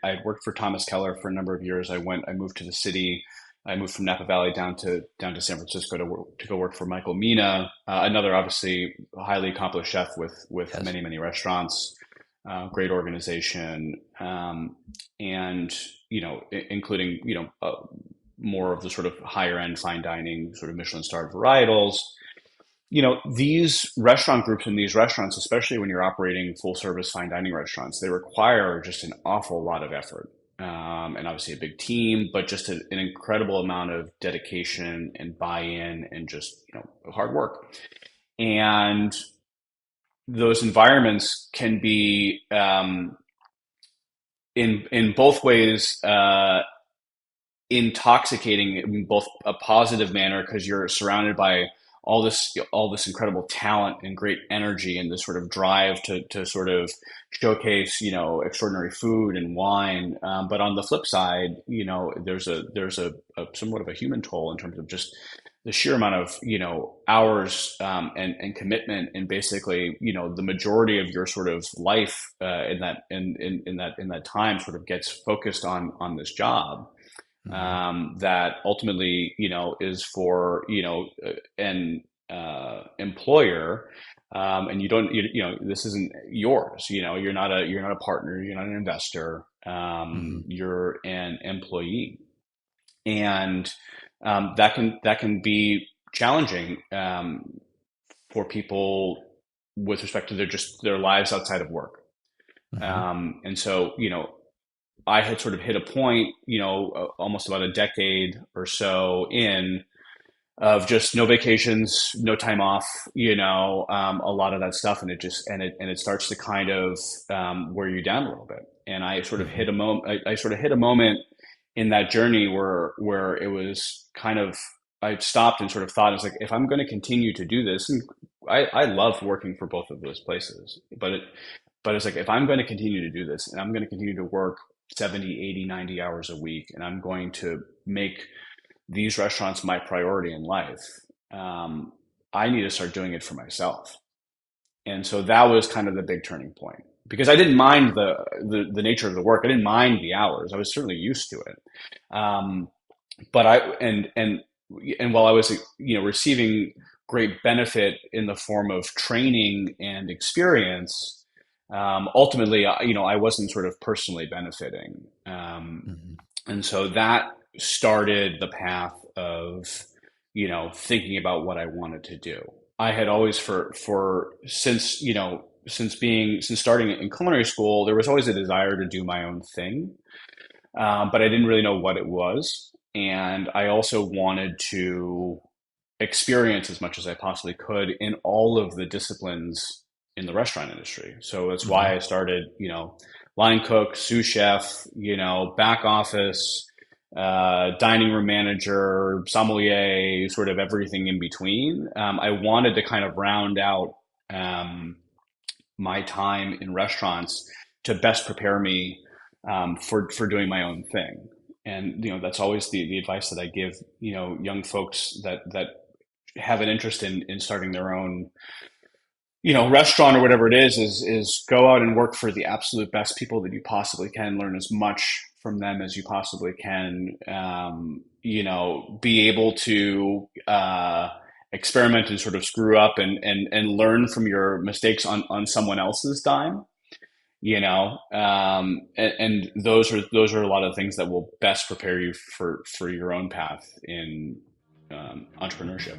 I had worked for Thomas Keller for a number of years. I moved to the city. I moved from Napa Valley down to San Francisco to go work for Michael Mina, another obviously highly accomplished chef with Yes. many restaurants, great organization, and including more of the sort of higher end fine dining, sort of Michelin starred varietals. These restaurant groups and these restaurants, especially when you're operating full service fine dining restaurants, they require just an awful lot of effort. And obviously a big team, but just an incredible amount of dedication and buy-in and just, hard work. And those environments can be, in both ways, intoxicating in both a positive manner because you're surrounded by all this incredible talent and great energy and this sort of drive to sort of showcase extraordinary food and wine, but on the flip side, there's a somewhat of a human toll in terms of just the sheer amount of hours, and commitment, and basically the majority of your sort of life, in that time sort of gets focused on this job, Hmm. that ultimately, is for, an employer, and this isn't yours. You're not a partner, you're not an investor, Hmm. you're an employee, and that can be challenging, for people with respect to their lives outside of work. Hmm. And so, I had sort of hit a point, almost about a decade or so in, of just no vacations, no time off, a lot of that stuff, and it starts to kind of, wear you down a little bit. And I sort of hit Hmm. a moment. I sort of hit a moment in that journey where it was kind of, I stopped and sort of thought, I was like, if I'm going to continue to do this, and I love working for both of those places, but it's like, if I'm going to continue to do this and I'm going to continue to work 70, 80, 90 hours a week, and I'm going to make these restaurants my priority in life, I need to start doing it for myself. And so that was kind of the big turning point, because I didn't mind the nature of the work. I didn't mind the hours. I was certainly used to it. Um, but and while I was, receiving great benefit in the form of training and experience, ultimately, I wasn't sort of personally benefiting. Hmm. And so that started the path of, thinking about what I wanted to do. I had always, for since starting in culinary school, there was always a desire to do my own thing, but I didn't really know what it was. And I also wanted to experience as much as I possibly could in all of the disciplines in the restaurant industry. So that's why I Hmm. started, line cook, sous chef, back office, dining room manager, sommelier, sort of everything in between. I wanted to kind of round out, um, my time in restaurants to best prepare me, for doing my own thing. And that's always the advice that I give, young folks that have an interest in starting their own, restaurant or whatever it is go out and work for the absolute best people that you possibly can, learn as much from them as you possibly can, be able to, experiment and sort of screw up and learn from your mistakes on someone else's dime, and those are a lot of things that will best prepare you for your own path in, entrepreneurship.